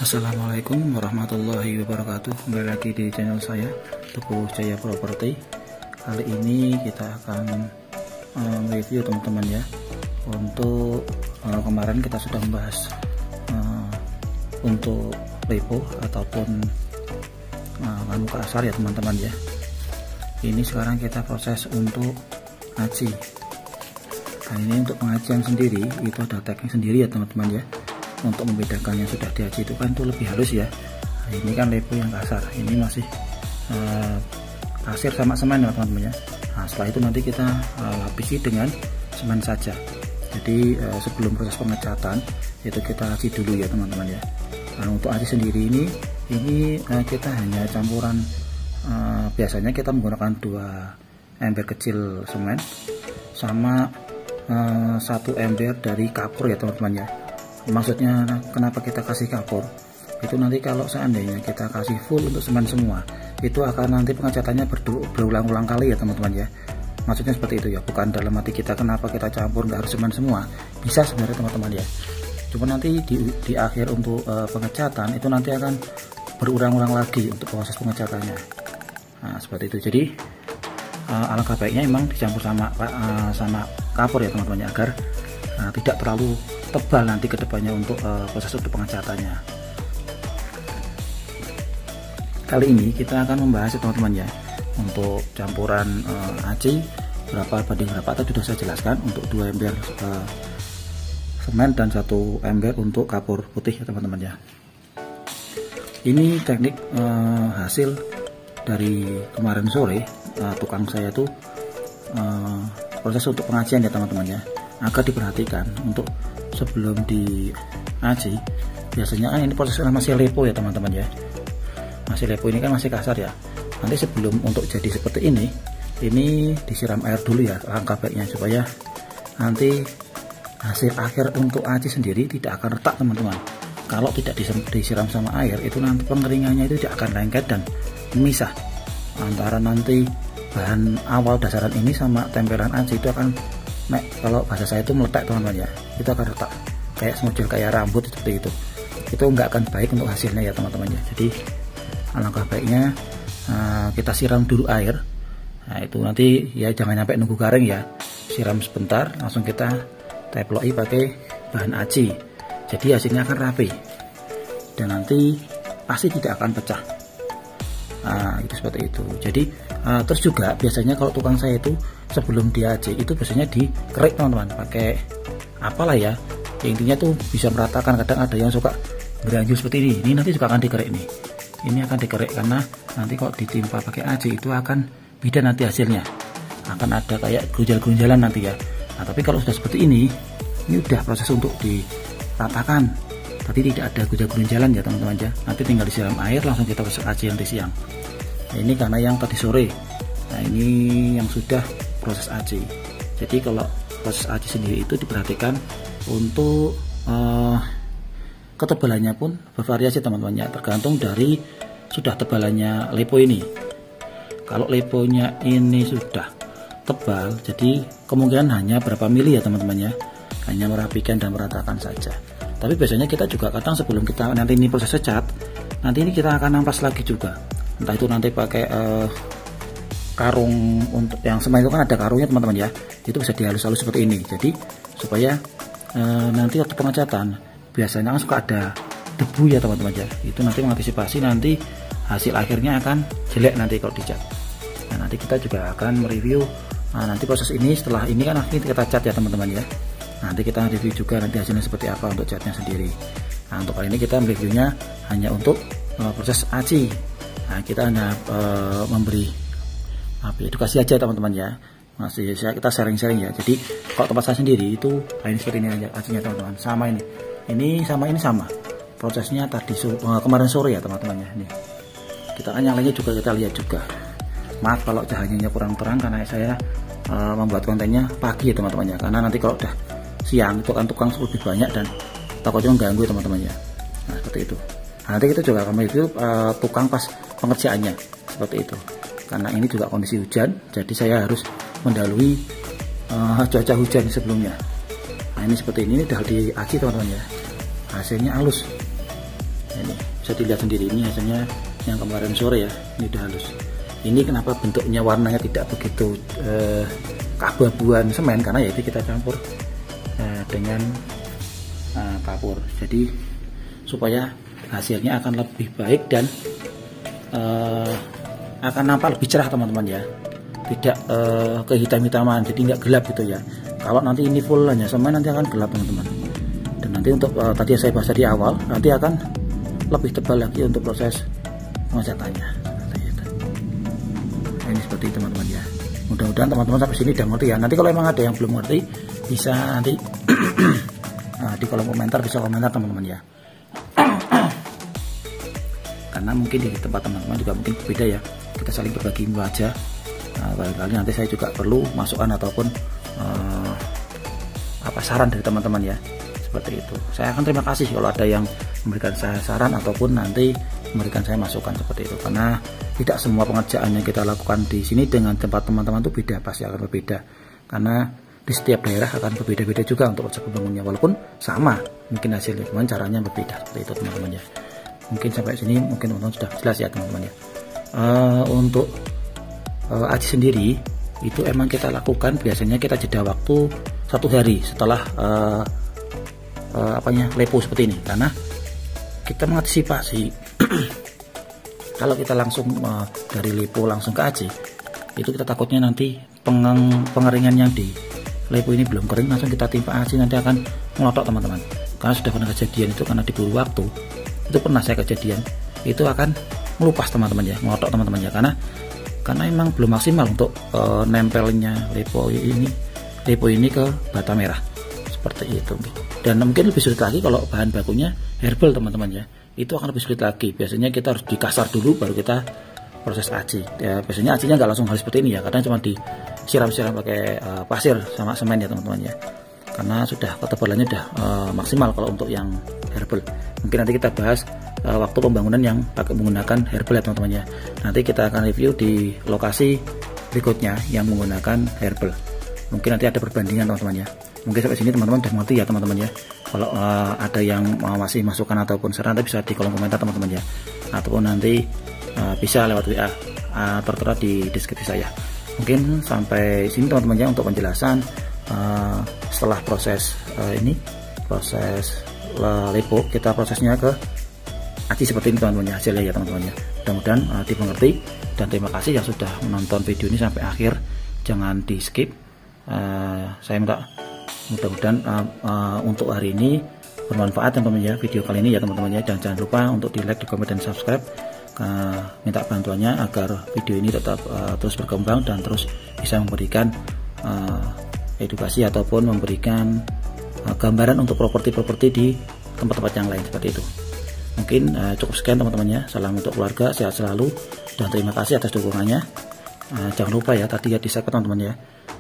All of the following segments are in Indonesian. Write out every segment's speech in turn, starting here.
Assalamualaikum warahmatullahi wabarakatuh. Kembali lagi di channel saya, Teguh Jaya Property. Kali ini kita akan review teman-teman ya. Untuk kemarin kita sudah membahas untuk repo ataupun muka asar ya teman-teman ya. Ini sekarang kita proses untuk ngaji. Nah, ini untuk pengajian sendiri itu ada teknik sendiri ya teman-teman ya. Untuk membedakan yang sudah diaji itu kan itu lebih halus ya. Nah, ini kan lepo yang kasar, ini masih pasir sama semen ya teman-teman ya. Nah, setelah itu nanti kita lapisi dengan semen saja. Jadi sebelum proses pengecatan itu kita aji dulu ya teman-teman ya. Nah, untuk aji sendiri ini kita hanya campuran biasanya kita menggunakan 2 ember kecil semen sama 1 ember dari kapur ya teman-teman ya. Maksudnya kenapa kita kasih kapur itu, nanti kalau seandainya kita kasih full untuk semen semua itu akan nanti pengecatannya berulang-ulang kali ya teman-teman ya. Maksudnya seperti itu ya, bukan dalam hati kita kenapa kita campur nggak harus semen semua, bisa sebenarnya teman-teman ya. Cuma nanti di akhir untuk pengecatan itu nanti akan berulang-ulang lagi untuk proses pengecatannya. Nah seperti itu. Jadi alangkah baiknya memang dicampur sama kapur ya teman-teman ya, agar tidak terlalu tebal nanti kedepannya untuk proses untuk pengecatannya. Kali ini kita akan membahas ya teman-teman ya, untuk campuran aci berapa banding berapa tadi sudah saya jelaskan, untuk 2 ember semen dan 1 ember untuk kapur putih ya teman-teman ya. Ini teknik hasil dari kemarin sore tukang saya tuh proses untuk pengajian ya teman-teman ya, agar diperhatikan untuk sebelum diaji. Biasanya kan ini prosesnya masih lepo ya teman-teman ya, masih lepo, ini kan masih kasar ya. Nanti sebelum untuk jadi seperti ini disiram air dulu ya, langkah baiknya supaya nanti hasil akhir untuk aji sendiri tidak akan retak teman-teman. Kalau tidak disiram sama air itu nanti pengeringannya itu tidak akan lengket dan memisah antara nanti bahan awal dasaran ini sama tempelan aji. Itu akan kalau bahasa saya itu meletak teman-teman ya, itu akan retak kayak semodel kayak rambut seperti itu nggak akan baik untuk hasilnya ya teman-teman ya. Jadi alangkah baiknya kita siram dulu air. Nah itu nanti ya jangan sampai nunggu garing ya, siram sebentar langsung kita teploki pakai bahan aci, jadi hasilnya akan rapi dan nanti pasti tidak akan pecah. Nah itu seperti itu. Jadi terus juga biasanya kalau tukang saya itu sebelum diaji itu biasanya dikerik teman-teman, pakai apalah ya, intinya tuh bisa meratakan. Kadang ada yang suka beranjur seperti ini nanti juga akan dikerik nih. Ini akan dikerik karena nanti kalau ditimpa pakai aji itu akan beda nanti hasilnya, akan ada kayak gerunjal-gerunjalan nanti ya. Nah tapi kalau sudah seperti ini udah proses untuk diratakan, tapi tidak ada gerunjal-gerunjalan ya teman-teman ya. Nanti tinggal disiram air langsung kita proses aji nanti siang. Nah, ini karena yang tadi sore. Nah ini yang sudah proses aji. Jadi kalau proses aji sendiri itu diperhatikan untuk ketebalannya pun bervariasi teman-teman ya, tergantung dari sudah tebalannya lepo ini. Kalau leponya ini sudah tebal, jadi kemungkinan hanya berapa mili ya teman-teman ya, hanya merapikan dan meratakan saja. Tapi biasanya kita juga kadang sebelum kita nanti ini proses cat, nanti ini kita akan ampas lagi juga, entah itu nanti pakai karung. Untuk yang semen itu kan ada karungnya teman-teman ya, itu bisa dihalus-halus seperti ini. Jadi supaya nanti waktu pengecatan biasanya kan suka ada debu ya teman-teman ya, itu nanti mengantisipasi nanti hasil akhirnya akan jelek nanti kalau dicat. Nah nanti kita juga akan mereview nanti proses ini. Setelah ini kan nanti kita cat ya teman-teman ya, nanti kita review juga nanti hasilnya seperti apa untuk catnya sendiri. Nah untuk kali ini kita reviewnya hanya untuk proses aci. Nah kita hanya memberi edukasi aja teman-teman ya, masih kita sharing-sharing ya. Jadi kalau tempat saya sendiri itu ini seperti ini aja acinya teman-teman, sama ini sama prosesnya tadi kemarin sore ya teman-teman ya. Nih kita kan yang lainnya juga kita lihat juga. Maaf kalau cahayanya kurang terang karena saya membuat kontennya pagi ya teman-teman ya, karena nanti kalau udah siang itu kan tukang lebih banyak dan takutnya mengganggu teman-teman ya. Nah seperti itu. Nanti kita juga akan review tukang pas pengerjaannya seperti itu, karena ini juga kondisi hujan, jadi saya harus mendahului cuaca hujan sebelumnya. Nah ini seperti ini udah diaci teman-teman ya, hasilnya halus. Ini bisa dilihat sendiri, ini hasilnya yang kemarin sore ya, ini udah halus. Ini kenapa bentuknya warnanya tidak begitu keabu-abuan semen, karena ya itu kita campur dengan kapur, jadi supaya hasilnya akan lebih baik dan akan nampak lebih cerah teman-teman ya, tidak kehitam-hitaman, jadi nggak gelap gitu ya. Kalau nanti ini full hanya semen nanti akan gelap teman-teman. Dan nanti untuk tadi yang saya bahas di awal, nanti akan lebih tebal lagi untuk proses pengecatannya. Ini seperti itu teman-teman ya. Mudah-mudahan teman-teman sampai sini udah ngerti ya. Nanti kalau emang ada yang belum ngerti bisa nanti di kolom komentar, bisa komentar teman-teman ya. Karena mungkin di tempat teman-teman juga mungkin berbeda ya. Kita saling berbagi ilmu aja. Barangkali nanti saya juga perlu masukan ataupun saran dari teman-teman ya. Seperti itu. Saya akan terima kasih kalau ada yang memberikan saya saran ataupun nanti memberikan saya masukan seperti itu, karena tidak semua pengerjaan yang kita lakukan di sini dengan tempat teman-teman itu beda, pasti akan berbeda, karena di setiap daerah akan berbeda-beda juga untuk proses pembangunannya, walaupun sama mungkin hasilnya, cuman caranya berbeda seperti itu teman-teman ya. Mungkin sampai sini mungkin teman-teman sudah jelas ya teman-teman ya. Untuk aji sendiri itu emang kita lakukan biasanya kita jeda waktu 1 hari setelah lepo seperti ini, karena kita mengantisipasi kalau kita langsung dari lepo langsung ke aji, itu kita takutnya nanti pengeringan yang di lepo ini belum kering langsung kita timpa aji, nanti akan melotok teman-teman. Karena sudah pernah kejadian itu, karena diburu waktu itu pernah saya kejadian itu akan melupas teman-teman ya, melotok teman-teman ya, karena emang belum maksimal untuk nempelnya lepo ini ke bata merah seperti itu. Dan mungkin lebih sulit lagi kalau bahan bakunya herbal teman-teman ya, itu akan lebih sulit lagi. Biasanya kita harus dikasar dulu baru kita proses aji ya. Biasanya ajinya nggak langsung halus seperti ini ya, kadang cuma disiram-siram pakai pasir sama semen ya teman-teman ya, karena sudah ketebalannya udah maksimal kalau untuk yang herbal. Mungkin nanti kita bahas waktu pembangunan yang pakai menggunakan herbal ya teman-teman ya. Nanti kita akan review di lokasi berikutnya yang menggunakan herbal. Mungkin nanti ada perbandingan teman-teman ya. Mungkin sampai sini teman-teman udah mengerti ya teman-teman ya. Kalau ada yang masih masukan ataupun saran, nanti bisa di kolom komentar teman-teman ya, ataupun nanti bisa lewat WA tertera di deskripsi saya. Mungkin sampai sini teman-teman ya untuk penjelasan setelah proses proses lepo, kita prosesnya ke aji seperti ini teman-teman ya, hasilnya ya teman-teman ya. Mudah-mudahan dimengerti, dan terima kasih yang sudah menonton video ini sampai akhir, jangan di skip. Saya minta mudah-mudahan untuk hari ini bermanfaat teman-teman ya, video kali ini ya teman-teman ya, dan jangan lupa untuk di like, di komen, dan subscribe. Minta bantuannya agar video ini tetap terus berkembang dan terus bisa memberikan edukasi ataupun memberikan gambaran untuk properti-properti di tempat-tempat yang lain seperti itu. Mungkin cukup sekian teman-teman ya. Salam untuk keluarga, sehat selalu, dan terima kasih atas dukungannya. Jangan lupa ya tadi ya di subscribe teman-teman ya.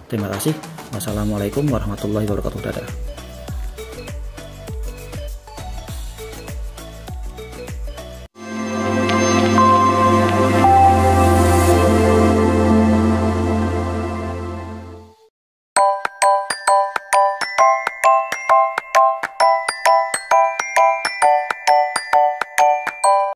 Terima kasih. Wassalamualaikum warahmatullahi wabarakatuh. Dadah.